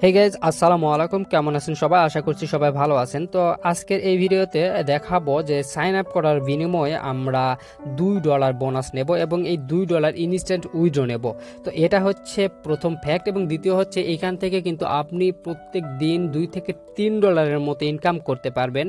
Hey guys, আসসালামু আলাইকুম। কেমন আছেন সবাই? আশা করছি সবাই ভালো আছেন। তো আজকের এই ভিডিওতে দেখাবো যে সাইন আপ করার বিনিময়ে আমরা $2 বোনাস নেব এবং এই $2 ইনস্ট্যান্ট উইথড্র নেব। তো এটা হচ্ছে প্রথম ফ্যাক্ট, এবং দ্বিতীয় হচ্ছে এইখান থেকে কিন্তু আপনি প্রত্যেক দিন $2 থেকে $3 মতো ইনকাম করতে পারবেন।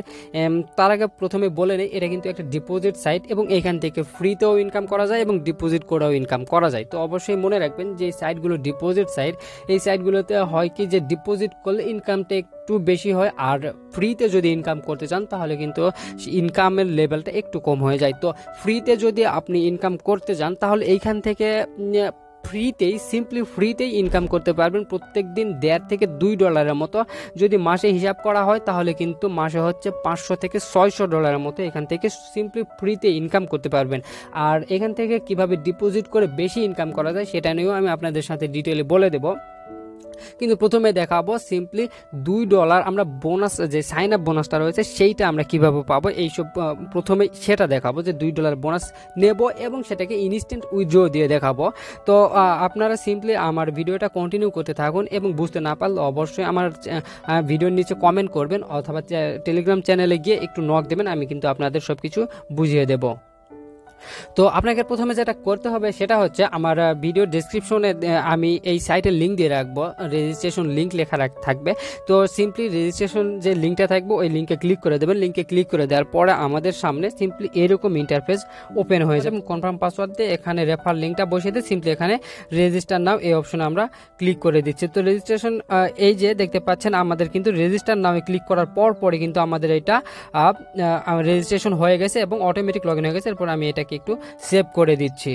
তার আগে প্রথমে বলে নেই, এটা কিন্তু একটা ডিপোজিট সাইট এবং এইখান থেকে ফ্রিতেও ইনকাম করা যায় এবং ডিপোজিট করেও ইনকাম করা যায়। তো অবশ্যই মনে রাখবেন যে সাইটগুলো ডিপোজিট সাইট, এই সাইটগুলোতে হয় কি যে ডিপোজিট করলে ইনকামটা একটু বেশি হয়, আর ফ্রিতে যদি ইনকাম করতে চান তাহলে কিন্তু ইনকামের লেভেলটা একটু কম হয়ে যায়। তো ফ্রিতে যদি আপনি ইনকাম করতে চান তাহলে এইখান থেকে সিম্পলি ফ্রিতেই ইনকাম করতে পারবেন প্রত্যেক দিন $1.5 থেকে $2 মতো। যদি মাসে হিসাব করা হয় তাহলে কিন্তু মাসে হচ্ছে $500 থেকে $600 মতো এখান থেকে সিম্পলি ফ্রিতে ইনকাম করতে পারবেন। আর এখান থেকে কিভাবে ডিপোজিট করে বেশি ইনকাম করা যায় সেটা নিয়েও আমি আপনাদের সাথে ডিটেইলে বলে দেবো, কিন্তু প্রথমে দেখাবো সিম্পলি $2 আমরা বোনাস, যে সাইন আপ বোনাসটা রয়েছে সেইটা আমরা কিভাবে পাবো এইসব প্রথমে সেটা দেখাবো, যে $2 বোনাস নেব এবং সেটাকে ইনস্ট্যান্ট উইথড্র দিয়ে দেখাবো। তো আপনারা সিম্পলি আমার ভিডিওটা কন্টিনিউ করতে থাকুন এবং বুঝতে না পারলে অবশ্যই আমার ভিডিওর নিচে কমেন্ট করবেন অথবা টেলিগ্রাম চ্যানেলে গিয়ে একটু নক দেবেন, আমি কিন্তু আপনাদের সব কিছু বুঝিয়ে দেবো। তো আপনাকে প্রথমে যেটা করতে হবে সেটা হচ্ছে আমার ভিডিও ডেসক্রিপশনে আমি এই সাইটের লিঙ্ক দিয়ে রাখবো, রেজিস্ট্রেশন লিঙ্ক লেখা থাকবে। তো সিম্পলি রেজিস্ট্রেশন যে লিঙ্কটা থাকবে ওই লিঙ্কে ক্লিক করে দেবেন। লিঙ্কে ক্লিক করে দেওয়ার পরে আমাদের সামনে সিম্পলি এরকম ইন্টারফেস ওপেন হয়ে যাবে। কনফার্ম পাসওয়ার্ড দিয়ে এখানে রেফার লিঙ্কটা বসিয়ে দিয়ে সিম্পলি এখানে রেজিস্টার নাও এই অপশনে আমরা ক্লিক করে দিচ্ছি। তো রেজিস্ট্রেশন এই যে দেখতে পাচ্ছেন আমাদের কিন্তু রেজিস্টার নামে ক্লিক করার পরে কিন্তু আমাদের এটা রেজিস্ট্রেশন হয়ে গেছে এবং অটোমেটিক লগ ইন হয়ে গেছে। এরপর আমি এটাকে একটু সেভ করে দিচ্ছি।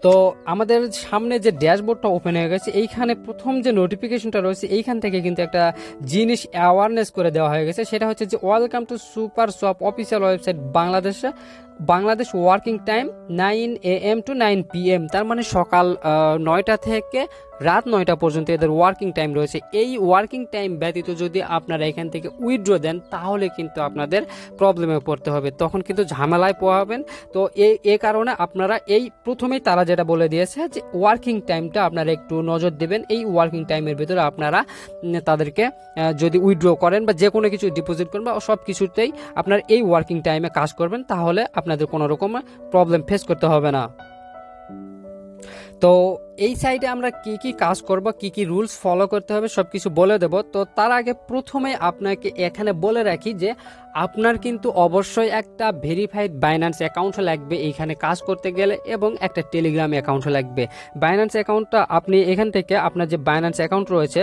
তো আমাদের সামনে যে ড্যাশবোর্ডটা ওপেন হয়ে গেছে, এইখানে প্রথম যে নোটিফিকেশনটা রয়েছে এইখান থেকে কিন্তু একটা জিনিস অ্যাওয়ারনেস করে দেওয়া হয়ে গেছে, সেটা হচ্ছে যে welcome to SuperSwap official website Bangladesh working time 9 AM to 9 PM। তার মানে সকাল 9টা থেকে রাত 9টা পর্যন্ত এদের ওয়ার্কিং টাইম রয়েছে। এই ওয়ার্কিং টাইম ব্যতীত যদি আপনারা এখান থেকে উইথড্র দেন তাহলে কিন্তু আপনাদের প্রবলেমে পড়তে হবে, তখন কিন্তু ঝামেলায় পোহাবেন। তো এই কারণে আপনারা এই প্রথমেই তারা যেটা বলে দিয়েছে যে ওয়ার্কিং টাইমটা আপনারা একটু নজর দেবেন। এই ওয়ার্কিং টাইমের ভিতরে আপনারা তাদেরকে যদি উইথড্র করেন বা যে কোনো কিছু ডিপোজিট করেন বা সব কিছুতেই আপনার এই ওয়ার্কিং টাইমে কাজ করবেন, তাহলে আপনাদের কোনো রকম প্রবলেম ফেস করতে হবে না। তো এই সাইটে আমরা কি কাজ করব, কি রুলস ফলো করতে হবে সবকিছু বলে দেব। তো তার আগে প্রথমে আপনাকে এখানে বলে রাখি যে আপনার কিন্তু অবশ্যই একটা ভেরিফাইড বাইন্যান্স অ্যাকাউন্ট লাগবে এইখানে কাজ করতে গেলে, এবং একটা টেলিগ্রাম অ্যাকাউন্ট লাগবে। বাইন্যান্স অ্যাকাউন্টটা আপনি এখান থেকে আপনার যে বাইন্যান্স অ্যাকাউন্ট রয়েছে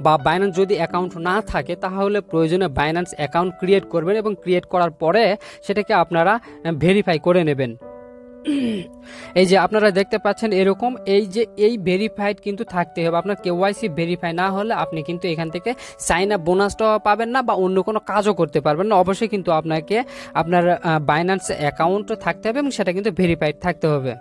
বা বাইন্যান্স যদি অ্যাকাউন্ট না থাকে তাহলে প্রয়োজনে বাইন্যান্স অ্যাকাউন্ট ক্রিয়েট করবেন এবং ক্রিয়েট করার পরে সেটাকে আপনারা ভেরিফাই করে নেবেন। এই যে আপনারা দেখতে পাচ্ছেন এরকম এই ভেরিফাইড কিন্তু থাকতে হবে। আপনার KYC ভেরিফাই না হলে আপনি কিন্তু এখান থেকে সাইন আপ বোনাসটাও পাবেন না বা অন্য কোনো কাজও করতে পারবেন না। অবশ্যই কিন্তু আপনাকে আপনার বাইন্যান্স অ্যাকাউন্ট থাকতে হবে এবং সেটা কিন্তু ভেরিফাইড থাকতে হবে।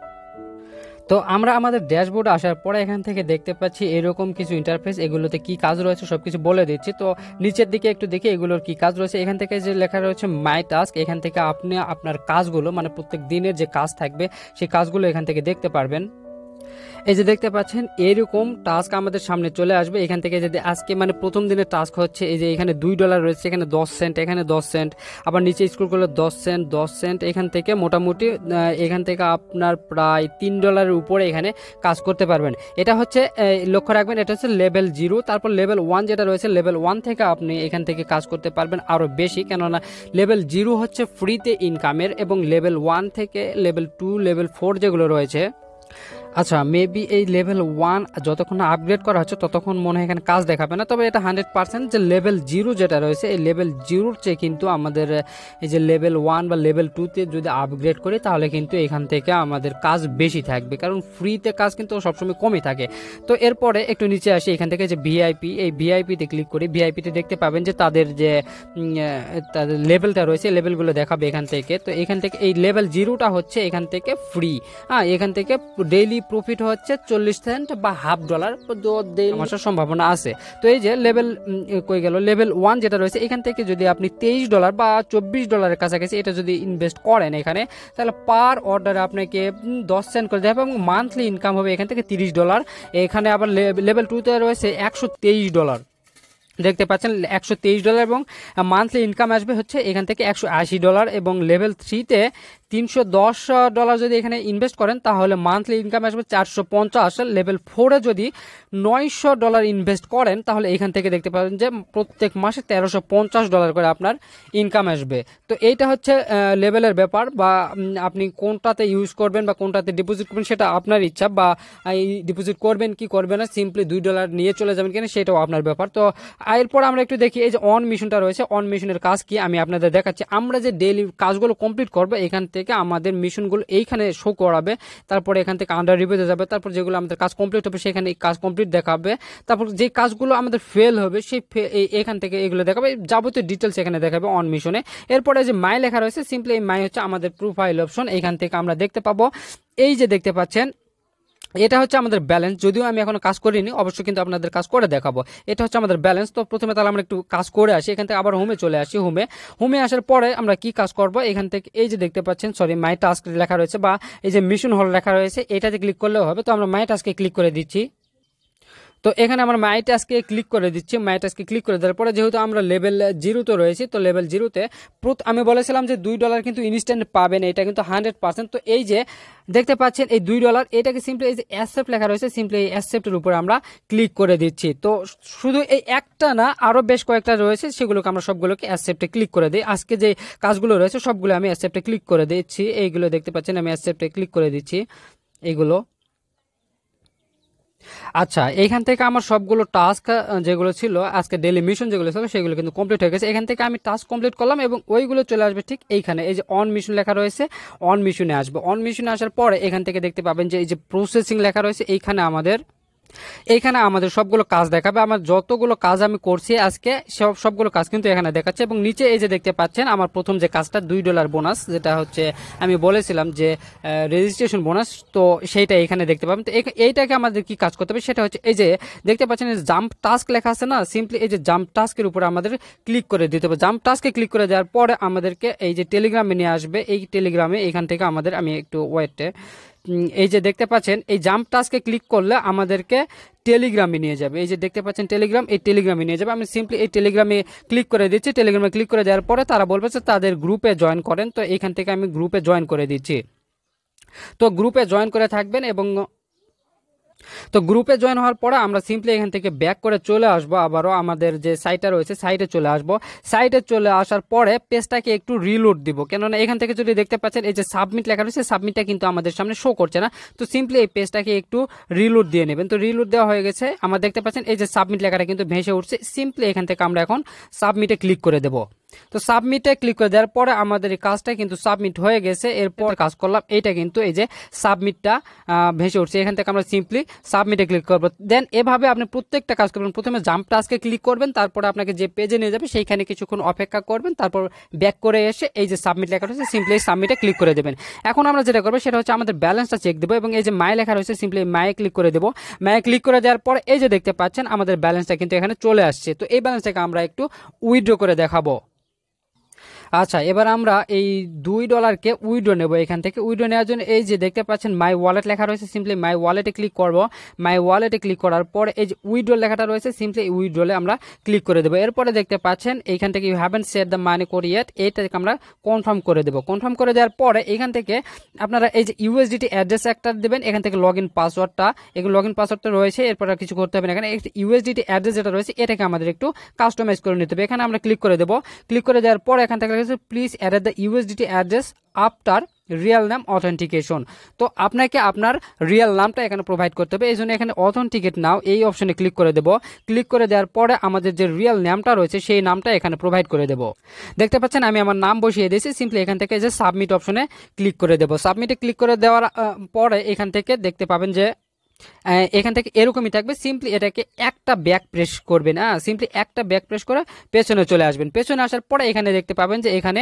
তো আমরা আমাদের ড্যাশবোর্ডে আসার পরে এখান থেকে দেখতে পাচ্ছি এরকম কিছু ইন্টারফেস, এগুলোতে কি কাজ রয়েছে সবকিছু বলে দিচ্ছি। তো নিচের দিকে একটু দেখি এগুলোর কি কাজ রয়েছে। এখান থেকে যে লেখা রয়েছে মাই টাস্ক, এখান থেকে আপনি আপনার কাজগুলো মানে প্রত্যেক দিনের যে কাজ থাকবে সেই কাজগুলো এখান থেকে দেখতে পারবেন। এই যে দেখতে পাচ্ছেন এরকম টাস্ক আমাদের সামনে চলে আসবে। এখান থেকে যদি আজকে মানে প্রথম দিনের টাস্ক হচ্ছে এই যে এখানে $2 রয়েছে, এখানে 10 সেন্ট, এখানে 10 সেন্ট, আবার নিচে স্ক্রল করলে 10 সেন্ট। এখান থেকে মোটামুটি এখান থেকে আপনার প্রায় $3 উপরে এখানে কাজ করতে পারবেন। এটা হচ্ছে লক্ষ্য রাখবেন, এটা হচ্ছে লেভেল 0। তারপর লেভেল 1 যেটা রয়েছে, লেভেল 1 থেকে আপনি এখান থেকে কাজ করতে পারবেন আরও বেশি, কেননা লেভেল 0 হচ্ছে ফ্রিতে ইনকামের, এবং লেভেল 1 থেকে লেভেল 2 লেভেল 4 যেগুলো রয়েছে, আচ্ছা মেবি এই লেভেল 1 যতক্ষণ আপগ্রেড করা হচ্ছে ততক্ষণ মনে হয় এখানে কাজ দেখাবে না, তবে এটা 100% যে লেভেল 0 যেটা রয়েছে এই লেভেল 0-র চেয়ে কিন্তু আমাদের এই যে লেভেল 1 বা লেভেল 2-তে যদি আপগ্রেড করি তাহলে কিন্তু এখান থেকে আমাদের কাজ বেশি থাকবে, কারণ ফ্রিতে কাজ কিন্তু সবসময় কমই থাকে। তো এরপরে একটু নিচে আসি, এখান থেকে যে ভিআইপি, এই ভিআইপিতে ক্লিক করি। ভিআইপিতে দেখতে পাবেন যে তাদের যে তাদের লেভেলটা রয়েছে লেভেলগুলো দেখাবে এখান থেকে। তো এখান থেকে এই লেভেল 0টা হচ্ছে এখান থেকে ফ্রি, এখান থেকে ডেইলি ডেইলি প্রফিট হচ্ছে 40 সেন্ট বা হাফ ডলার, তো ডেইলি আসার সম্ভাবনা আছে। তো এই যে লেভেল কই গেল, লেভেল 1 যেটা রয়েছে এখান থেকে যদি আপনি 23 ডলার বা 24 ডলারের কাছাকাছি এটা যদি ইনভেস্ট করেন এখানে, তাহলে পার অর্ডারে আপনাকে 10 সেন্ট করে দেবে এবং মান্থলি ইনকাম হবে এখান থেকে 30 ডলার। এখানে আবার লেভেল 2তে রয়েছে 123 ডলার, দেখতে পাচ্ছেন 123 ডলার, এবং মান্থলি ইনকাম আসবে হচ্ছে এখান থেকে 180 ডলার। এবং লেভেল 3তে 310 ডলার যদি এখানে ইনভেস্ট করেন তাহলে মান্থলি ইনকাম আসবে 450। লেভেল 4এ যদি 900 ডলার ইনভেস্ট করেন তাহলে এখান থেকে দেখতে পাবেন যে প্রত্যেক মাসে 1350 ডলার করে আপনার ইনকাম আসবে। তো এইটা হচ্ছে লেভেলের ব্যাপার, বা আপনি কোনটাতে ইউজ করবেন বা কোনটাতে ডিপোজিট করবেন সেটা আপনার ইচ্ছা, বা ডিপোজিট করবেন কি করবেন না, সিম্পলি 2 ডলার নিয়ে চলে যাবেন কিনা সেটাও আপনার ব্যাপার। তো এরপর আমরা একটু দেখি এই যে অন মিশনটা রয়েছে, অন মিশনের কাজ কি আমি আপনাদের দেখাচ্ছি। আমরা যে ডেইলি কাজগুলো কমপ্লিট করবো এখান থেকে আমাদের মিশনগুলো এইখানে শো করাবে, তারপরে এখান থেকে আন্ডার রিভিউতে যাবে, তারপর যেগুলো আমাদের কাজ কমপ্লিট হবে সেখানে কাজ কমপ্লিট দেখাবে, তারপর যে কাজগুলো আমাদের ফেল হবে সেই এখান থেকে এগুলো দেখাবে, যাবতীয় ডিটেলস এখানে দেখাবে অন মিশনে। এরপরে যে মাই লেখা রয়েছে, সিম্পলি এই মাই হচ্ছে আমাদের প্রোফাইল অপশন, এখান থেকে আমরা দেখতে পাবো এই যে দেখতে পাচ্ছেন এটা হচ্ছে আমাদের ব্যালেন্স। যদিও আমি এখনো কাজ করিনি, অবশ্যই কিন্তু আপনাদের কাজ করে দেখাবো। এটা হচ্ছে আমাদের ব্যালেন্স। তো প্রথমে তাহলে আমরা একটু কাজ করে আসি, এখান থেকে আবার হোমে চলে আসি। হোমে আসার পরে আমরা কি কাজ করব, এখান থেকে এই যে দেখতে পাচ্ছেন মাই টাস্ক লেখা রয়েছে বা এই যে মিশন হল লেখা রয়েছে, এটাতে ক্লিক করলেও হবে। তো আমরা মাই টাস্কে ক্লিক করে দিচ্ছি। তো এখানে আমরা মাই টাস্কে ক্লিক করে দিচ্ছি। মাই টাস্কে ক্লিক করে দেওয়ার পরে যেহেতু আমরা লেভেল 0-তে রয়েছি, তো লেভেল 0-তে আমি বলেছিলাম যে 2 ডলার কিন্তু ইনস্ট্যান্ট পাবেন, এটা কিন্তু 100%। তো এই যে দেখতে পাচ্ছেন এই 2 ডলার, এটাকে সিম্পলি এই যে অ্যাকসেপ্ট লেখা রয়েছে, সিম্পলি এই অ্যাকসেপ্টের উপরে আমরা ক্লিক করে দিচ্ছি। তো শুধু এই একটা না, আরও বেশ কয়েকটা রয়েছে, সেগুলোকে আমরা সবগুলোকে অ্যাকসেপ্টে ক্লিক করে দিই। আজকে যে কাজগুলো রয়েছে সবগুলো আমি অ্যাকসেপ্টে ক্লিক করে দিচ্ছি। এইগুলো দেখতে পাচ্ছেন আমি অ্যাকসেপ্টে ক্লিক করে দিচ্ছি এইগুলো। আচ্ছা, এইখান থেকে আমার সবগুলো টাস্ক যেগুলো ছিল আজকে ডেইলি মিশন যেগুলো ছিল সেগুলো কিন্তু কমপ্লিট হয়ে গেছে। এখান থেকে আমি টাস্ক কমপ্লিট করলাম এবং ওইগুলো চলে আসবে ঠিক এইখানে, এই যে অন মিশন লেখা রয়েছে, অন মিশনে আসবে। অন মিশনে আসার পরে এখান থেকে দেখতে পাবেন যে এই যে প্রসেসিং লেখা রয়েছে, এইখানে আমাদের সবগুলো কাজ দেখাবে। আমার যতগুলো কাজ আমি করছি আজকে সবগুলো কাজ কিন্তু এখানে দেখাচ্ছে। এবং নিচে এই যে দেখতে পাচ্ছেন আমার প্রথম যে কাজটা 2 ডলার বোনাস, যেটা হচ্ছে আমি বলেছিলাম যে রেজিস্ট্রেশন বোনাস, তো সেইটা এখানে দেখতে পাবেন। তো এইটাকে আমাদের কি কাজ করতে হবে সেটা হচ্ছে এই যে দেখতে পাচ্ছেন জাম্প টাস্ক লেখা আছে না, সিম্পলি এই যে জাম্প টাস্কের উপরে আমাদের ক্লিক করে দিতে হবে। জাম্প টাস্কে ক্লিক করে দেওয়ার পরে আমাদেরকে এই যে টেলিগ্রামে নিয়ে আসবে। এই টেলিগ্রামে এখান থেকে আমাদের, আমি একটু ওয়েটে, এই যে দেখতে পাচ্ছেন এই জাম্প টাস্কে ক্লিক করলে আমাদেরকে টেলিগ্রামে নিয়ে যাবে। এই যে দেখতে পাচ্ছেন টেলিগ্রাম, এই টেলিগ্রামে নিয়ে যাবে। আমি সিম্পলি এই টেলিগ্রামে ক্লিক করে দিচ্ছি। টেলিগ্রামে ক্লিক করে দেওয়ার পরে তারা বলবে যে তাদের গ্রুপে জয়েন করেন। তো এখান থেকে আমি গ্রুপে জয়েন করে দিচ্ছি। তো গ্রুপে জয়েন করে থাকবেন এবং তো গ্রুপে জয়েন হওয়ার পরে আমরা সিম্পলি এখান থেকে ব্যাক করে চলে আসবো, আবারও আমাদের যে সাইটটা রয়েছে সাইটে চলে আসবো। সাইটে চলে আসার পরে পেজটাকে একটু রিলোড দিব, কেননা এখান থেকে যদি দেখতে পাচ্ছেন এই যে সাবমিট লেখা রয়েছে, সাবমিটটা কিন্তু আমাদের সামনে শো করছে না। তো সিম্পলি এই পেজটাকে একটু রিলোড দিয়ে নেবেন। তো রিলোড দেওয়া হয়ে গেছে, আমরা দেখতে পাচ্ছেন এই যে সাবমিট লেখাটা কিন্তু ভেসে উঠছে। সিম্পলি এখান থেকে আমরা এখন সাবমিটে ক্লিক করে দেবো। তো সাবমিটে ক্লিক করে দেওয়ার পরে আমাদের এই কাজটা কিন্তু সাবমিট হয়ে গেছে। এরপর কাজ করলাম এইটা কিন্তু এই যে সাবমিটটা ভেসে উঠছে। এখান থেকে আমরা সিম্পলি সাবমিটে ক্লিক করব। দেন এভাবে আপনি প্রত্যেকটা কাজ করবেন। প্রথমে জাম্প টাস্কে ক্লিক করবেন, তারপরে আপনাকে যে পেজে নিয়ে যাবে সেইখানে কিছুক্ষণ অপেক্ষা করবেন, তারপর ব্যাক করে এসে এই যে সাবমিট লেখা রয়েছে সিম্পলি সাবমিটে ক্লিক করে দেবেন। এখন আমরা যেটা করবো সেটা হচ্ছে আমাদের ব্যালেন্সটা চেক দেবো এবং এই যে মাই লেখা রয়েছে সিম্পলি মায়ে ক্লিক করে দেবো। মায়ে ক্লিক করে দেওয়ার পরে এই যে দেখতে পাচ্ছেন আমাদের ব্যালেন্সটা কিন্তু এখানে চলে আসছে। তো এই ব্যালেন্সটাকে আমরা একটু উইথড্র করে দেখাবো। আচ্ছা, এবার আমরা এই 2 ডলারকে উইথড্র নেব। এখান থেকে উইথড্র নেওয়ার জন্য এই যে দেখতে পাচ্ছেন মাই ওয়ালেট লেখা রয়েছে, সিম্পলি মাই ওয়ালেটে ক্লিক করব। মাই ওয়ালেটে ক্লিক করার পর এই যে উইথড্র লেখাটা রয়েছে, সিম্পলি উইথড্রলে আমরা ক্লিক করে দেবো। এরপরে দেখতে পাচ্ছেন এইখান থেকে you haven't set the money code yet, এইটাকে আমরা কনফার্ম করে দেবো। কনফার্ম করে দেওয়ার পরে এখান থেকে আপনারা এই যে ইউএসডিটি অ্যাড্রেস একটা দেবেন, এখান থেকে লগ ইন পাসওয়ার্ডটা, এগুলো লগ ইন পাসওয়ার্ডটা রয়েছে, এরপর আর কিছু করতে হবে না। এখানে ইউএসডিটি অ্যাড্রেস যেটা রয়েছে এটাকে আমাদের একটু কাস্টমাইজ করে নিতে হবে। এখানে আমরা ক্লিক করে দেবো। ক্লিক করে দেওয়ার পর এখান থেকে please add the USDT address after real নাম অথেন্টিকেশন। তো আপনাকে আপনার রিয়েল নামটা এখানে প্রোভাইড করতে হবে। এই জন্য এখানে অথেন্টিকেট নাও এই অপশনে ক্লিক করে দেবো। ক্লিক করে দেওয়ার পরে আমাদের যে রিয়েল নামটা রয়েছে সেই নামটা এখানে প্রোভাইড করে দেবো। দেখতে পাচ্ছেন আমি আমার নাম বসিয়ে দিয়েছি। সিম্পলি এখান থেকে যে সাবমিট অপশনে ক্লিক করে দেবো। সাবমিটে ক্লিক করে দেওয়ার পরে এখান থেকে দেখতে পাবেন যে এখান থেকে এরকমই থাকবে। সিম্পলি এটাকে একটা ব্যাক প্রেস করবেন, সিম্পলি একটা ব্যাক প্রেস করে পেছনে চলে আসবেন। পেছনে আসার পরে এখানে দেখতে পাবেন যে এখানে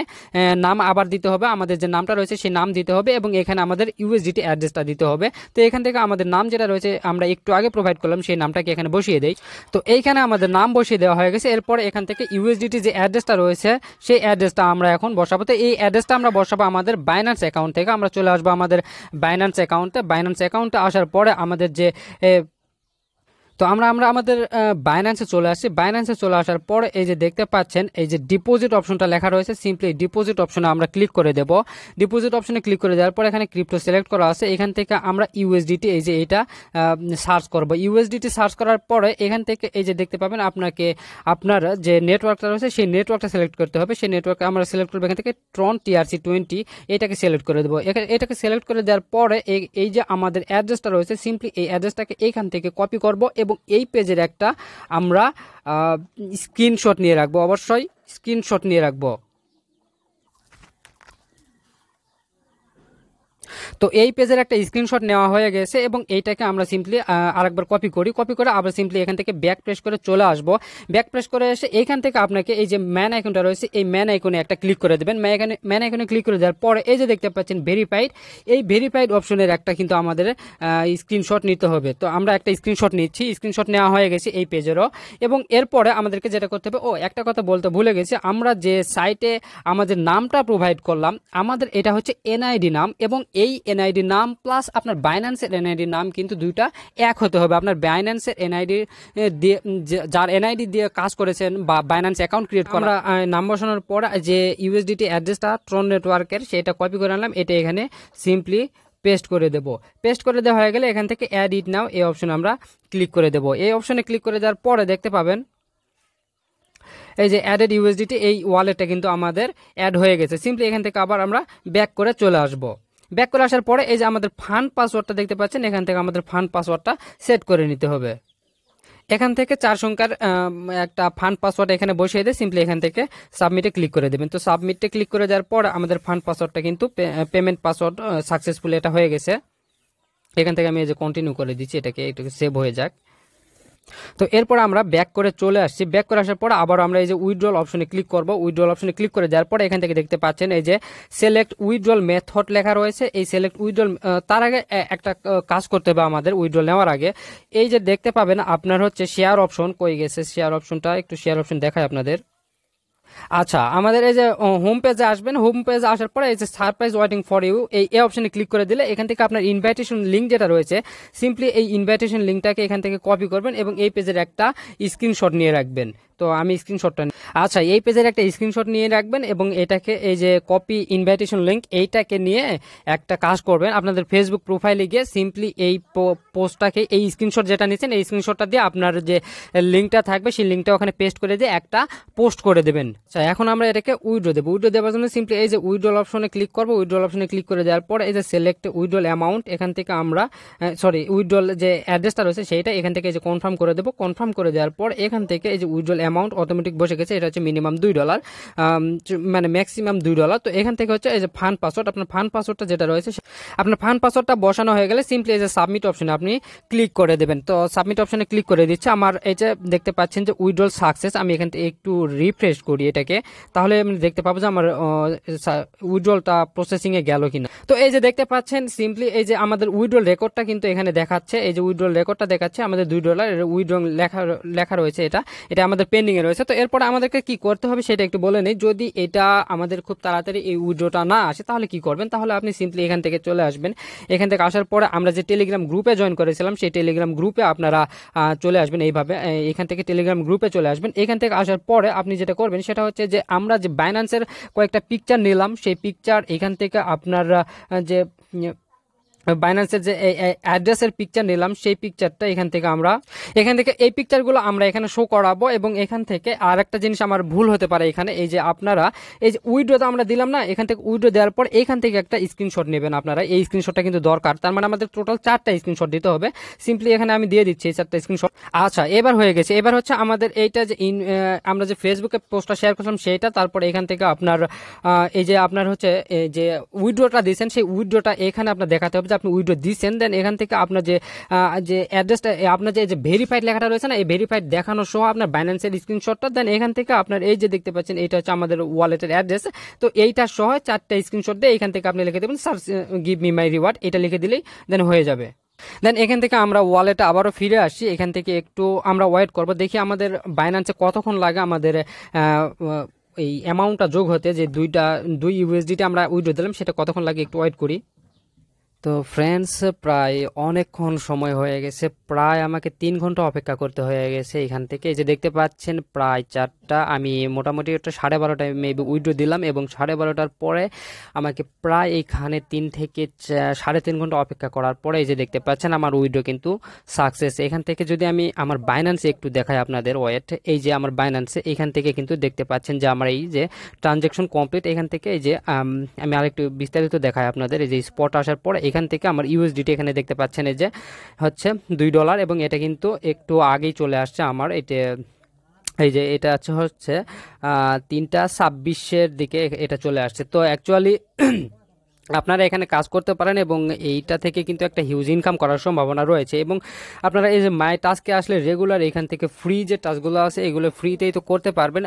নাম আবার দিতে হবে, আমাদের যে নামটা রয়েছে সেই নাম দিতে হবে এবং এখানে আমাদের ইউএসডিটি অ্যাড্রেসটা দিতে হবে। তো এখান থেকে আমাদের নাম যেটা রয়েছে আমরা একটু আগে প্রোভাইড করলাম সেই নামটাকে এখানে বসিয়ে দেই। তো এইখানে আমাদের নাম বসিয়ে দেওয়া হয়ে গেছে। এরপর এখান থেকে ইউএসডিটি যে অ্যাড্রেসটা রয়েছে সেই অ্যাড্রেসটা আমরা এখন বসাবো। তো এই অ্যাড্রেসটা আমরা বসাবো আমাদের বাইন্যান্স অ্যাকাউন্ট থেকে। আমরা চলে আসবো আমাদের বাইন্যান্স অ্যাকাউন্টে আসার পরে আমাদের যে তো আমরা আমাদের বাইন্যান্সে চলে আসছি। বাইন্যান্সে চলে আসার পর এই যে দেখতে পাচ্ছেন এই যে ডিপোজিট অপশনটা লেখা রয়েছে, সিম্পলি ডিপোজিট অপশনে আমরা ক্লিক করে দেব। ডিপোজিট অপশনে ক্লিক করে দেওয়ার পর এখানে ক্রিপ্টো সিলেক্ট করা আছে। এখান থেকে আমরা ইউএসডিটি এই যে এটা সার্চ করব। ইউএসডিটি সার্চ করার পরে এখান থেকে এই যে দেখতে পাবেন আপনার যে নেটওয়ার্কটা রয়েছে সেই নেটওয়ার্কটা সিলেক্ট করতে হবে। সেই নেটওয়ার্ক আমরা সিলেক্ট করবো এখান থেকে ট্রন TRC20 এটাকে সিলেক্ট করে দেবো। এটাকে সিলেক্ট করে দেওয়ার পরে এই যে আমাদের অ্যাড্রেসটা রয়েছে সিম্পলি এই অ্যাড্রেসটাকে এইখান থেকে কপি করব এবং এই পেজের একটা আমরা স্ক্রিনশট নিয়ে রাখবো, অবশ্যই স্ক্রিনশট নিয়ে রাখবো। তো এই পেজের একটা স্ক্রিনশট নেওয়া হয়ে গেছে এবং এইটাকে আমরা সিম্পলি আরেকবার কপি করে আবার সিম্পলি এখান থেকে ব্যাক প্রেস করে চলে আসবো। ব্যাক প্রেস করে এসে এইখান থেকে আপনাকে এই যে ম্যান আইকনটা রয়েছে এই ম্যান আইকনে একটা ক্লিক করে দেবেন। ম্যান আইকনে ক্লিক করে দেওয়ার পরে এই যে দেখতে পাচ্ছেন ভেরিফাইড, এই ভেরিফাইড অপশনের একটা কিন্তু আমাদের স্ক্রিনশট নিতে হবে। তো আমরা একটা স্ক্রিনশট নিচ্ছি, স্ক্রিনশট নেওয়া হয়ে গেছে এই পেজেরও। এবং এরপরে আমাদেরকে যেটা করতে হবে, একটা কথা বলতে ভুলে গেছি, আমরা যে সাইটে আমাদের নামটা প্রোভাইড করলাম আমাদের এটা হচ্ছে এনআইডি নাম এবং এই এনআইডি নাম প্লাস আপনার বাইন্যান্সের এনআইডি নাম কিন্তু দুইটা এক হতে হবে। আপনার বাইন্যান্সের এনআইডি দিয়ে যার এনআইডি দিয়ে কাজ করেছেন বা বাইন্যান্স অ্যাকাউন্ট ক্রিয়েট করা নাম বসানোর পর যে ইউএসডিটি অ্যাড্রেসটা ট্রন নেটওয়ার্কের সেটা কপি করে আনলাম, এটা এখানে সিম্পলি পেস্ট করে দেব। পেস্ট করে দেওয়া হয়ে গেলে এখান থেকে অ্যাড ইট নাও এই অপশনে আমরা ক্লিক করে দেব। এই অপশনে ক্লিক করে দেওয়ার পরে দেখতে পাবেন এই যে অ্যাডেড ইউএসডিটি এই ওয়ালেটটা কিন্তু আমাদের অ্যাড হয়ে গেছে। সিম্পলি এখান থেকে আবার আমরা ব্যাক করে চলে আসবো। ব্যাক করে আসার পরে এই যে আমাদের ফান্ড পাসওয়ার্ডটা দেখতে পাচ্ছেন, এখান থেকে আমাদের ফান্ড পাসওয়ার্ডটা সেট করে নিতে হবে। এখান থেকে 4 সংখ্যার একটা ফান্ড পাসওয়ার্ড এখানে বসিয়ে দিয়ে সিম্পলি এখান থেকে সাবমিটে ক্লিক করে দেবেন। তো সাবমিটে ক্লিক করে দেওয়ার পর আমাদের ফান্ড পাসওয়ার্ডটা কিন্তু পেমেন্ট পাসওয়ার্ড সাকসেসফুল এটা হয়ে গেছে। এখান থেকে আমি এই যে কন্টিনিউ করে দিচ্ছি, এটাকে সেভ হয়ে যাক। তো এরপর আমরা ব্যাক করে চলে আসছি। ব্যাক করে আসার পর আবার আমরা এই যে উইথড্রল অপশনে ক্লিক করব। উইথড্রল অপশনে ক্লিক করে দেওয়ার পরে এখান থেকে দেখতে পাচ্ছেন এই যে সিলেক্ট উইথড্রল মেথড লেখা রয়েছে। এই সিলেক্ট উইথড্রল তার আগে একটা কাজ করতে হবে আমাদের উইথড্রল নেওয়ার আগে। এই যে দেখতে পাবেন আপনার হচ্ছে শেয়ার অপশন কই গেছে, শেয়ার অপশনটা একটু শেয়ার অপশন দেখায় আপনাদের। আচ্ছা, আমাদের এই যে হোম পেজে আসবেন, হোম পেজে আসার পরে এই যে সারপ্রাইজ ওয়েটিং ফর ইউ এই অপশনে ক্লিক করে দিলে এখান থেকে আপনার ইনভাইটেশন লিঙ্ক যেটা রয়েছে সিম্পলি এই ইনভাইটেশন লিঙ্কটাকে এখান থেকে কপি করবেন এবং এই পেজের একটা স্ক্রিনশট নিয়ে রাখবেন। তো আমি স্ক্রিনশটটা আচ্ছা এই পেজের একটা স্ক্রিনশট নিয়ে রাখবেন এবং এটাকে এই যে কপি ইনভাইটেশন লিঙ্ক এইটাকে নিয়ে একটা কাজ করবেন। আপনাদের ফেসবুক প্রোফাইলে গিয়ে সিম্পলি এই পোস্টটাকে এই স্ক্রিনশট যেটা নিচ্ছেন এই স্ক্রিনশটটা দিয়ে আপনার যে লিঙ্কটা থাকবে সেই লিঙ্কটা ওখানে পেস্ট করে দিয়ে একটা পোস্ট করে দেবেন। আচ্ছা, এখন আমরা এটাকে উইথড্র দেবো। উইথড্র দেওয়ার জন্য সিম্পলি এই যে উইথড্রল অপশনে ক্লিক করবো। উইথড্রল অপশনে ক্লিক করে দেওয়ার পর এই যে সিলেক্ট উইথড্রল অ্যামাউন্ট এখান থেকে আমরা উইথড্রল যে অ্যাড্রেসটা রয়েছে সেইটা এখান থেকে এই যে কনফার্ম করে দেবো। কনফার্ম করে দেওয়ার পর এখান থেকে এই যে উইথড্রল অ্যামাউন্ট অটোমেটিক বসে গেছে। এটা হচ্ছে মিনিমাম $2, মানে ম্যাক্সিমাম $2। তো এখান থেকে হচ্ছে এই যে ফান্ড পাসওয়ার্ড, আপনার ফান্ড পাসওয়ার্ডটা যেটা রয়েছে আপনার ফান্ড পাসওয়ার্ডটা বসানো হয়ে গেলে সিম্পলি এই যে সাবমিট অপশনে আপনি ক্লিক করে দেবেন। তো সাবমিট অপশনে ক্লিক করে দিচ্ছে। আমার এই যে দেখতে পাচ্ছেন যে উইথড্রল সাকসেস। আমি এখান থেকে একটু রিফ্রেশ করি এটাকে, তাহলে আমি দেখতে পাবো যে আমার উইথড্রলটা প্রসেসিংয়ে গেল কিনা। তো এই যে দেখতে পাচ্ছেন সিম্পলি এই যে আমাদের উইথড্রল রেকর্ডটা কিন্তু এখানে দেখাচ্ছে। এই যে উইথড্রল রেকর্ডটা দেখাচ্ছে আমাদের $2 উইথড্রল লেখা রয়েছে, এটা আমাদের পেন্ডিং এ রয়েছে। তো এরপরে আমাদেরকে কি করতে হবে সেটা একটু বলে নেই। যদি এটা আমাদের খুব তাড়াতাড়ি এই উইথড্রটা না আসে তাহলে কি করবেন, তাহলে আপনি সিম্পলি এখান থেকে চলে আসবেন। এখান থেকে আসার পরে আমরা যে টেলিগ্রাম গ্রুপে জয়েন করেছিলাম সেই টেলিগ্রাম গ্রুপে আপনারা চলে আসবেন। এইভাবে এখান থেকে টেলিগ্রাম গ্রুপে চলে আসবেন। এখান থেকে আসার পরে আপনি যেটা করবেন সেটা হচ্ছে যে আমরা যে বাইন্যান্সের কয়েকটা পিকচার নিলাম সেই পিকচার এখান থেকে আপনার যে বাইন্যান্সের যে অ্যাড্রেসের পিকচার নিলাম সেই পিকচারটা এখান থেকে এই পিকচারগুলো আমরা এখানে শো করাবো। এবং এখান থেকে আর একটা জিনিস আমার ভুল হতে পারে এখানে, এই যে আপনারা এই যে উইথড্রটা আমরা দিলাম না, এখান থেকে উইথড্র দেওয়ার পর এখান থেকে একটা স্ক্রিনশট নেবেন আপনারা। এই স্ক্রিনশটটা কিন্তু দরকার, তার মানে আমাদের টোটাল 4টা স্ক্রিনশট দিতে হবে। সিম্পলি এখানে আমি দিয়ে দিচ্ছি এই 4টা স্ক্রিনশট। আচ্ছা, এবার হয়ে গেছে। এবার হচ্ছে আমাদের এইটা যে আমরা যে ফেসবুকে পোস্টটা শেয়ার করলাম সেইটা, তারপর এখান থেকে আপনার এই যে আপনার হচ্ছে যে উইথড্রটা দিয়েছেন সেই উইথড্রটা এখানে আপনার দেখাতে হবে যে আপনি উইথড্র দিচ্ছেন, দেন এখান থেকে আপনার যে অ্যাড্রেসটা, আপনার যে ভেরিফাইড লেখাটা রয়েছে না, এই ভেরিফাইড দেখানো সহ আপনার বাইন্যান্সের স্ক্রিনশটটা, দেন এখান থেকে আপনার এই যে দেখতে পাচ্ছেন এইটা হচ্ছে আমাদের ওয়ালেটের অ্যাড্রেস। তো এইটা সহ 4টা স্ক্রিনশট দিয়ে এখান থেকে আপনি লিখে দেবেন search give me my reward, এটা লিখে দিলেই দেন হয়ে যাবে। দেন এখান থেকে আমরা ওয়ালেটে আবারও ফিরে আসছি, এখান থেকে একটু আমরা ওয়েট করব, দেখি আমাদের বাইন্যান্সে কতক্ষণ লাগে আমাদের এই অ্যামাউন্টটা যোগ হতে, যে 2 USDT আমরা উইথড্র দিলাম সেটা কতক্ষণ লাগে একটু ওয়েট করি। তো ফ্রেন্ডস, প্রায় অনেকক্ষণ সময় হয়ে গেছে, প্রায় আমাকে 3 ঘন্টা অপেক্ষা করতে হয়ে গেছে। এখান থেকে এই যে দেখতে পাচ্ছেন প্রায় 4টা, আমি মোটামুটি একটা 12:30টায় মেবি উইথড্র দিলাম, এবং 12:30টার পরে আমাকে প্রায় এইখানে 3 থেকে 3.5 ঘন্টা অপেক্ষা করার পরে এই যে দেখতে পাচ্ছেন আমার উইথড্র কিন্তু সাকসেস। এখান থেকে যদি আমি আমার বাইন্যান্সে একটু দেখাই আপনাদের, ওয়েট, এই যে আমার বাইন্যান্সে এখান থেকে কিন্তু দেখতে পাচ্ছেন যে আমার এই যে ট্রানজ্যাকশন কমপ্লিট। এখান থেকে এই যে আমি আরেকটু বিস্তারিত দেখাই আপনাদের, এই যে স্পট আসার পরে এখান থেকে আমার ইউএসডিটি এখানে দেখতে পাচ্ছেন এই যে হচ্ছে $2, এবং এটা কিন্তু একটু আগেই চলে আসছে আমার, এটা এই যে এটা হচ্ছে 3:26 দিকে এটা চলে আসছে। তো অ্যাকচুয়ালি আপনারা এখানে কাজ করতে পারেন, এবং এইটা থেকে কিন্তু একটা হিউজ ইনকাম করার সম্ভাবনা রয়েছে। এবং আপনারা এই যে মাই টাস্কে আসলে রেগুলার এখান থেকে ফ্রি যে টাস্কগুলো আছে এগুলো ফ্রিতেই তো করতে পারবেন,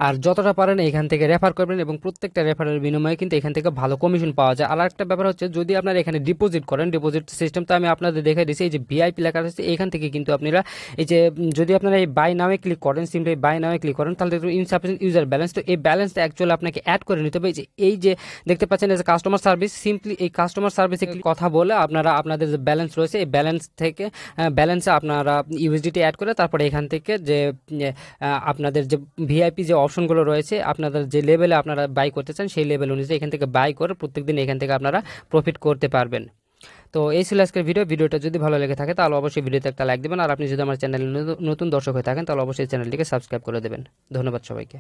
আর যতটা পারেন এখান থেকে রেফার করবেন, এবং প্রত্যেকটা রেফারের বিনিময়ে কিন্তু এখান থেকে ভালো কমিশন পাওয়া যায়। আর একটা ব্যাপার হচ্ছে, যদি আপনারা এখানে ডিপোজিট করেন, ডিপোজিট সিস্টেম তো আমি আপনাদের দেখে দিচ্ছি, এই যে ভিআইপি লেখা আছে এখান থেকে কিন্তু আপনারা এই যে যদি আপনারা এই বাই নামে ক্লিক করেন, সিম্পলি বাই নামে ক্লিক করেন, তাহলে ইনসাফিসিয়েন্ট ইউজার ব্যালেন্স, তো এই ব্যালেন্সটা অ্যাকচুয়ালি আপনাকে অ্যাড করে নিতে হবে। এই যে দেখতে পাচ্ছেন এই যে কাস্টমার সার্ভিস, সিম্পলি এই কাস্টমার সার্ভিসে কথা বলে আপনারা আপনাদের যে ব্যালেন্স রয়েছে এই ব্যালেন্স থেকে ব্যালেন্সে আপনারা ইউএসডিটি অ্যাড করে তারপরে এখান থেকে যে আপনাদের যে ভিআইপি যে অপশনগুলো রয়েছে, আপনাদের যে লেভেলে আপনারা বাই করতে চান সেই লেভেল অনুযায়ী এখান থেকে বাই করে প্রত্যেকদিন এখান থেকে আপনারা প্রফিট করতে পারবেন। তো এই ছিল আজকের ভিডিওটা যদি ভালো লেগে থাকে তাহলে অবশ্যই ভিডিওতে একটা লাইক দেবেন, আর আপনি যদি আমার চ্যানেলে নতুন দর্শক হয়ে থাকেন তাহলে অবশ্যই চ্যানেলটিকে সাবস্ক্রাইব করে দেবেন। ধন্যবাদ সবাইকে।